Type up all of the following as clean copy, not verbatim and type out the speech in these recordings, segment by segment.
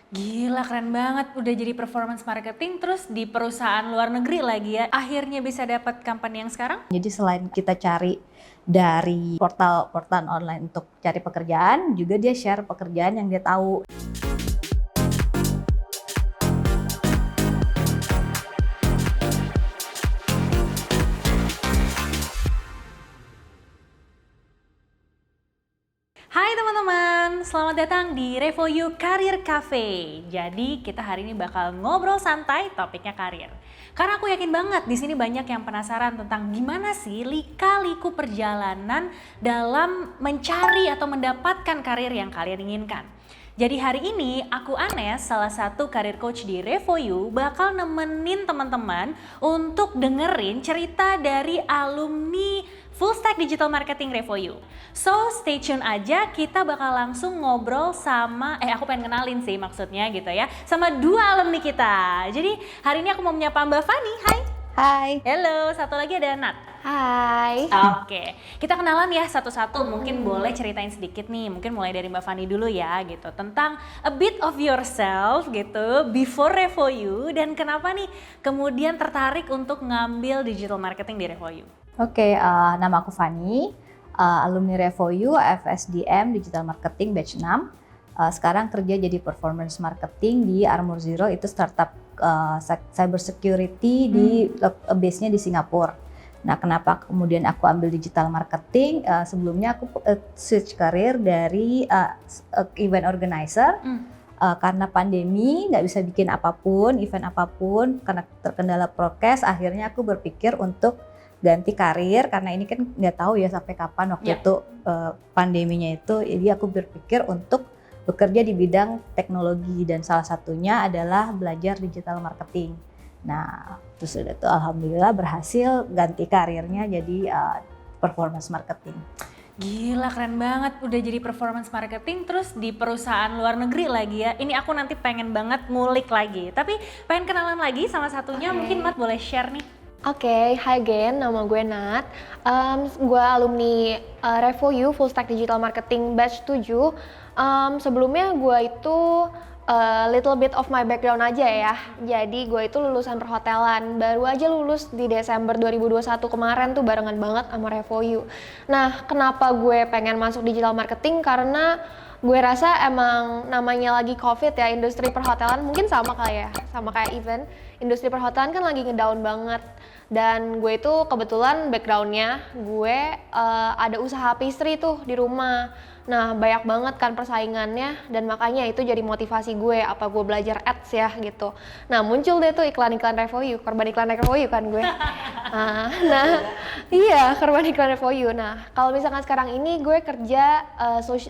Gila keren banget, udah jadi performance marketing terus di perusahaan luar negeri lagi ya. Akhirnya bisa dapat company yang sekarang? Jadi selain kita cari dari portal-portal online untuk cari pekerjaan, juga dia share pekerjaan yang dia tahu. Hai teman-teman, selamat datang di RevoYou Career Cafe. Jadi kita hari ini bakal ngobrol santai topiknya karir. Karena aku yakin banget di sini banyak yang penasaran tentang gimana sih lika-liku perjalanan dalam mencari atau mendapatkan karir yang kalian inginkan. Jadi hari ini aku Anes, salah satu karir coach di RevoYou, bakal nemenin teman-teman untuk dengerin cerita dari alumni Full Stack Digital Marketing RevoYou. So stay tune aja, kita bakal langsung ngobrol sama, aku pengen kenalin sih maksudnya gitu ya, sama dua alumni kita. Jadi hari ini aku mau menyapa Mbak Fani, hai. Hai. Hello, satu lagi ada Nat. Hai. Oke, kita kenalan ya satu-satu. Mungkin boleh ceritain sedikit nih, mungkin mulai dari Mbak Fani dulu ya gitu, tentang a bit of yourself gitu, before RevoYou, dan kenapa nih kemudian tertarik untuk ngambil digital marketing di RevoYou. Oke, nama aku Fani, alumni RevoYou FSDM Digital Marketing Batch 6. Sekarang kerja jadi performance marketing di Armor Zero, itu startup cyber security di base-nya di Singapura. Nah, kenapa kemudian aku ambil digital marketing? Sebelumnya aku switch karir dari event organizer. Karena pandemi nggak bisa bikin apapun, event apapun, karena terkendala prokes, akhirnya aku berpikir untuk ganti karir, karena ini kan nggak tahu ya sampai kapan waktu itu pandeminya itu. Jadi aku berpikir untuk bekerja di bidang teknologi, dan salah satunya adalah belajar digital marketing. Nah, terus udah tuh alhamdulillah berhasil ganti karirnya jadi performance marketing. Gila keren banget, udah jadi performance marketing terus di perusahaan luar negeri lagi ya. Ini aku nanti pengen banget ngulik lagi, tapi pengen kenalan lagi sama satunya. Mungkin Nat boleh share nih. Oke, hai Gen, nama gue Nat. Gue alumni RevoYou Full Stack Digital Marketing Batch 7. Sebelumnya gue itu little bit of my background aja ya. Jadi gue itu lulusan perhotelan, baru aja lulus di Desember 2021 kemarin tuh, barengan banget sama RevoYou. Nah, kenapa gue pengen masuk digital marketing? Karena gue rasa emang namanya lagi COVID ya, industri perhotelan mungkin sama kayak event. Industri perhotelan kan lagi ngedown banget. Dan gue itu kebetulan backgroundnya gue ada usaha pastry tuh di rumah. Nah, banyak banget kan persaingannya, dan makanya itu jadi motivasi gue, apa gue belajar ads ya gitu. Nah, muncul deh tuh iklan-iklan RevoYou, korban iklan RevoYou kan gue. Iya, korban iklan RevoYou. Nah, kalau misalkan sekarang ini gue kerja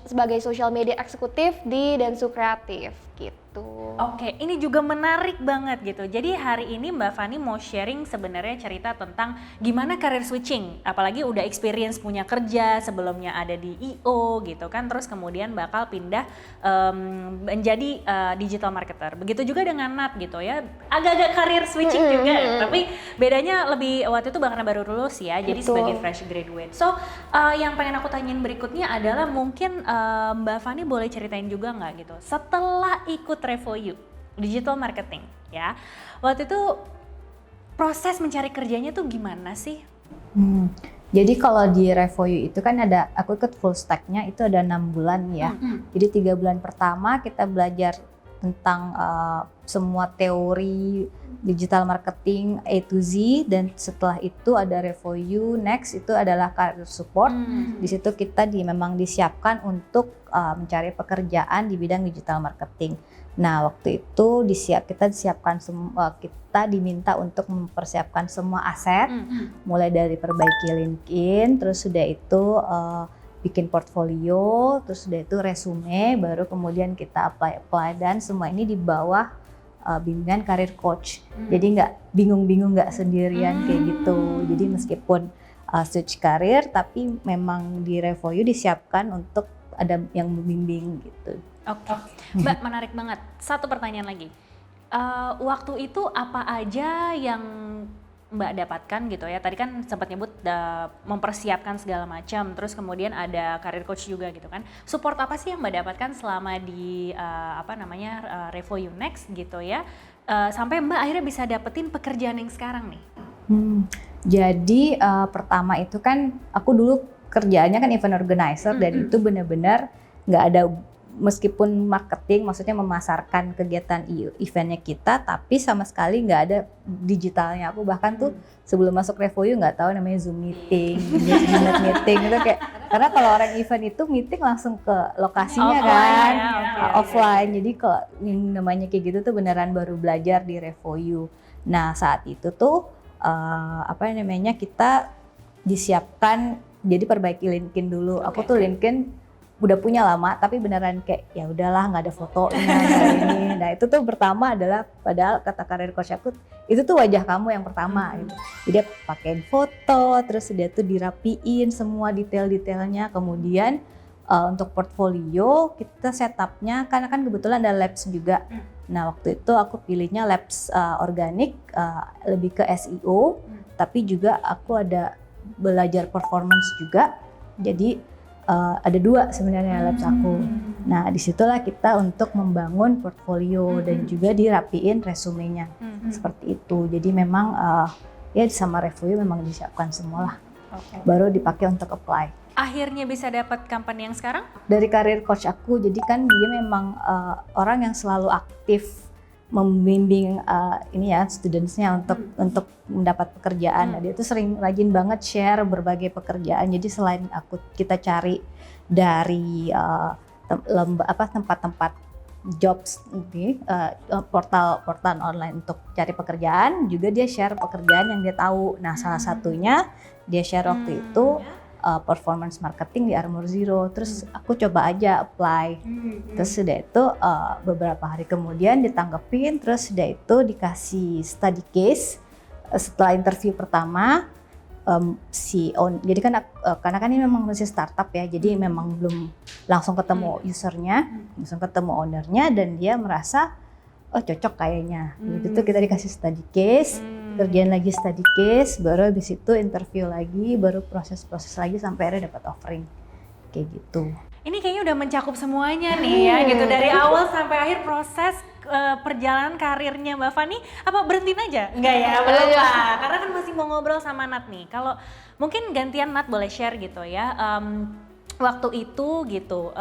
sebagai social media eksekutif di Densu Kreatif gitu. Oke, ini juga menarik banget gitu. Jadi hari ini Mbak Fani mau sharing sebenarnya cerita tentang gimana career switching. Apalagi udah experience punya kerja, sebelumnya ada di I.O. gitu kan. Terus kemudian bakal pindah menjadi digital marketer. Begitu juga dengan Nat gitu ya. Agak-agak career switching juga. Tapi bedanya lebih waktu itu karena baru lulus ya. Jadi Betul. sebagai fresh graduate. So yang pengen aku tanyain berikutnya adalah mungkin Mbak Fani boleh ceritain juga nggak gitu. Setelah ikut RevoYou digital marketing ya, waktu itu proses mencari kerjanya tuh gimana sih? Jadi kalau di RevoYou itu kan aku ikut full stack-nya itu ada 6 bulan ya. Jadi 3 bulan pertama kita belajar tentang semua teori digital marketing A to Z, dan setelah itu ada RevoYou Next, itu adalah career support. Di situ kita memang disiapkan untuk mencari pekerjaan di bidang digital marketing. Nah, waktu itu kita diminta untuk mempersiapkan semua aset, mulai dari perbaiki LinkedIn, terus sudah itu bikin portfolio, terus sudah itu resume, baru kemudian kita apply, dan semua ini di bawah bimbingan karir coach. Jadi nggak bingung-bingung, nggak sendirian kayak gitu. Jadi meskipun switch karir, tapi memang di RevoYou disiapkan untuk ada yang membimbing gitu. Oke. Mbak, menarik banget. Satu pertanyaan lagi. Waktu itu apa aja yang Mbak dapatkan gitu ya? Tadi kan sempat nyebut mempersiapkan segala macam, terus kemudian ada career coach juga gitu kan. Support apa sih yang Mbak dapatkan selama di Revo You Next gitu ya? Sampai Mbak akhirnya bisa dapetin pekerjaan yang sekarang nih. Jadi pertama itu kan aku dulu kerjaannya kan event organizer dan itu benar-benar nggak ada, meskipun marketing maksudnya memasarkan kegiatan eventnya kita, tapi sama sekali nggak ada digitalnya. Aku bahkan tuh sebelum masuk Revo You nggak tahu namanya Zoom meeting, Google meeting itu kayak, karena kalau orang event itu meeting langsung ke lokasinya kan, offline. Jadi kalau yang namanya kayak gitu tuh beneran baru belajar di Revo You. Nah saat itu tuh kita disiapkan, jadi perbaiki LinkedIn dulu. Aku tuh LinkedIn udah punya lama, tapi beneran kayak ya udahlah nggak ada fotonya kayak ini. Nah itu tuh pertama adalah, padahal kata karir coach aku itu tuh wajah kamu yang pertama gitu. Jadi dia pakein foto, terus dia tuh dirapiin semua detail-detailnya. Kemudian untuk portfolio kita setupnya, karena kan kebetulan ada labs juga. Nah waktu itu aku pilihnya labs organik, lebih ke SEO, tapi juga aku ada belajar performance juga. Jadi ada 2 sebenarnya labs aku. Nah disitulah kita untuk membangun portfolio dan juga dirapiin resumenya seperti itu. Jadi memang ya sama Revo You memang disiapkan semua lah. Baru dipakai untuk apply. Akhirnya bisa dapat company yang sekarang? Dari karir coach aku, jadi kan dia memang orang yang selalu aktif membimbing studentsnya untuk mendapat pekerjaan. Nah, dia tuh rajin banget share berbagai pekerjaan. Jadi selain kita cari dari tempat-tempat jobs, portal online untuk cari pekerjaan, juga dia share pekerjaan yang dia tahu. Nah salah satunya dia share waktu itu performance marketing di Armour Zero. Terus aku coba aja apply. Terus sudah itu beberapa hari kemudian ditanggepin, terus sudah itu dikasih study case. Setelah interview pertama, jadi kan karena kan ini memang masih startup ya, jadi memang belum langsung ketemu usernya, langsung ketemu ownernya, dan dia merasa oh cocok kayaknya. Gitu kita dikasih study case. Kerjaan lagi study case, baru habis itu interview lagi, baru proses-proses lagi sampai akhirnya dapat offering kayak gitu. Ini kayaknya udah mencakup semuanya nih ya gitu, dari awal sampai akhir proses perjalanan karirnya Mbak Fani. Apa berhentiin aja? Enggak ya, belum lah, karena kan masih mau ngobrol sama Nat nih. Kalau mungkin gantian Nat boleh share gitu ya, waktu itu gitu,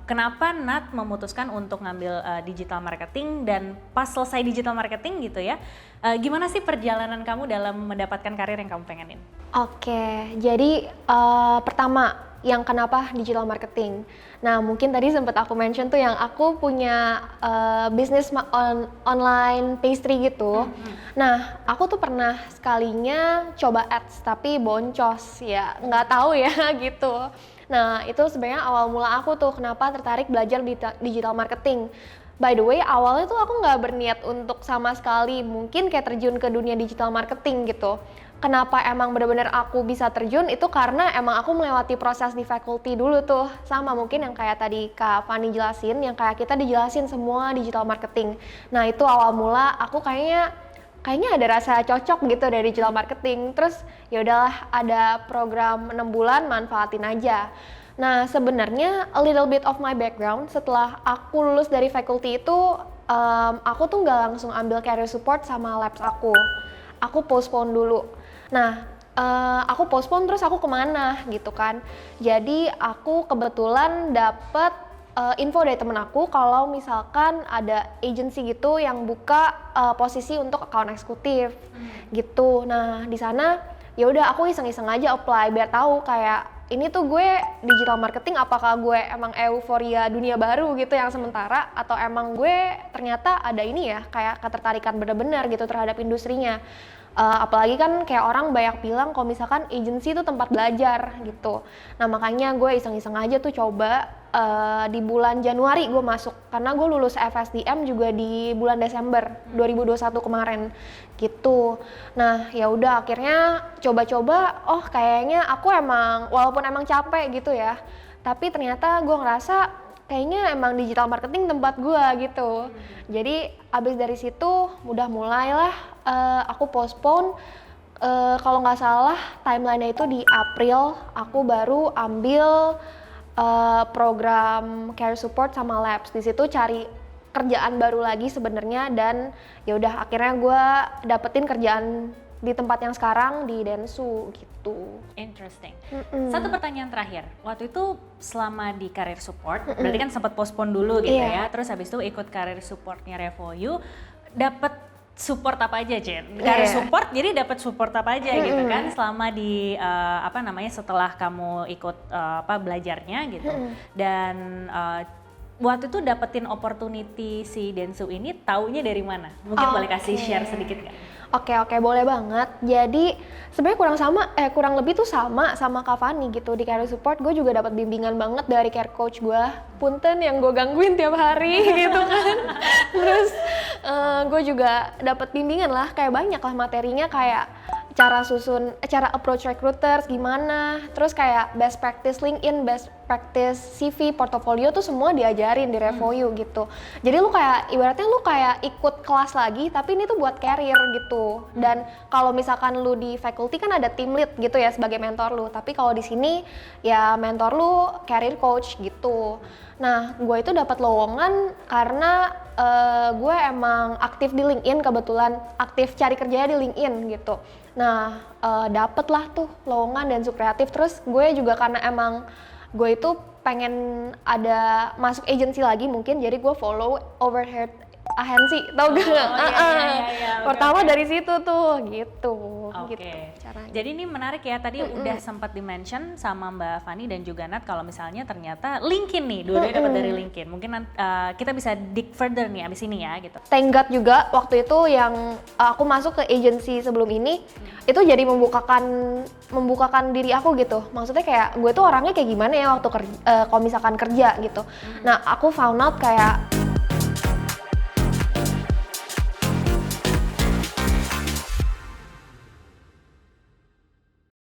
kenapa Nat memutuskan untuk ngambil digital marketing, dan pas selesai digital marketing gitu ya, gimana sih perjalanan kamu dalam mendapatkan karir yang kamu pengenin? Oke, jadi pertama yang kenapa digital marketing. Nah mungkin tadi sempat aku mention tuh yang aku punya bisnis online pastry gitu. Nah aku tuh pernah sekalinya coba ads tapi boncos ya, nggak tahu ya gitu. Nah itu sebenarnya awal mula aku tuh kenapa tertarik belajar digital marketing. By the way, awalnya tuh aku nggak berniat untuk sama sekali mungkin kayak terjun ke dunia digital marketing gitu. Kenapa emang benar-benar aku bisa terjun itu karena emang aku melewati proses di faculty dulu tuh, sama mungkin yang kayak tadi Kak Fani jelasin, yang kayak kita dijelasin semua digital marketing. Nah itu awal mula aku kayaknya ada rasa cocok gitu dari digital marketing. Terus ya udahlah, ada program 6 bulan, manfaatin aja. Nah sebenarnya a little bit of my background, setelah aku lulus dari faculty itu aku tuh nggak langsung ambil career support sama labs aku postpone dulu. Nah aku postpone, terus aku kemana gitu kan. Jadi aku kebetulan dapet info dari temen aku kalau misalkan ada agency gitu yang buka posisi untuk account eksekutif gitu. Nah di sana ya udah aku iseng-iseng aja apply biar tahu kayak ini tuh gue digital marketing, apakah gue emang euforia dunia baru gitu yang sementara, atau emang gue ternyata ada ini ya kayak ketertarikan benar-benar gitu terhadap industrinya. Apalagi kan kayak orang banyak bilang kalau misalkan agency itu tempat belajar gitu. Nah makanya gue iseng-iseng aja tuh coba di bulan Januari gue masuk, karena gue lulus FSDM juga di bulan Desember 2021 kemarin gitu. Nah ya udah akhirnya coba-coba, oh kayaknya aku emang walaupun emang capek gitu ya, tapi ternyata gue ngerasa kayaknya emang digital marketing tempat gue gitu. Jadi abis dari situ udah mulailah aku postpone. Kalau nggak salah timeline-nya itu di April aku baru ambil program career support sama labs. Di situ cari kerjaan baru lagi sebenarnya, dan ya udah akhirnya gue dapetin kerjaan di tempat yang sekarang di Densu gitu. Interesting. Satu pertanyaan terakhir. Waktu itu selama di career support, berarti kan sempat postpone dulu gitu Iya. ya. Terus habis itu ikut career supportnya RevoYou, dapat support apa aja, Jen? Career Iya. support, jadi dapat support apa aja gitu kan selama di setelah kamu ikut belajarnya gitu. Dan waktu itu dapetin opportunity si Densu ini taunya dari mana? Mungkin boleh kasih share sedikit nggak? Oke, boleh banget. Jadi sebenarnya kurang lebih tuh sama Kak Fani gitu di career support. Gue juga dapat bimbingan banget dari care coach gue. Punten yang gue gangguin tiap hari gitu kan. Terus gue juga dapat bimbingan lah, kayak banyak lah materinya, kayak cara approach recruiters gimana, terus kayak best practice LinkedIn, best practice CV, portofolio tuh semua diajarin di RevoYou gitu. Jadi lu kayak ibaratnya lu kayak ikut kelas lagi, tapi ini tuh buat career gitu. Dan kalau misalkan lu di faculty kan ada team lead gitu ya sebagai mentor lu, tapi kalau di sini ya mentor lu career coach gitu. Nah, gue itu dapat lowongan karena gue emang aktif di LinkedIn, kebetulan aktif cari kerjanya di LinkedIn gitu. Nah, dapet lah tuh lowongan Densu Kreatif. Terus gue juga karena emang gue itu pengen ada masuk agency lagi mungkin, jadi gue follow Overheard Agency, tau gak? Iya, Pertama oke. dari situ tuh, gitu. Oke. Gitu caranya. Jadi ini menarik ya, tadi udah sempat di-mention sama Mbak Fani dan juga Nat kalau misalnya ternyata LinkedIn nih, dua-duanya dapat dari LinkedIn. Mungkin kita bisa dig further nih abis ini ya gitu. Thank God juga waktu itu yang aku masuk ke agency sebelum ini itu jadi membukakan diri aku gitu. Maksudnya kayak gue tuh orangnya kayak gimana ya waktu kalau misalkan kerja gitu. Nah, aku found out kayak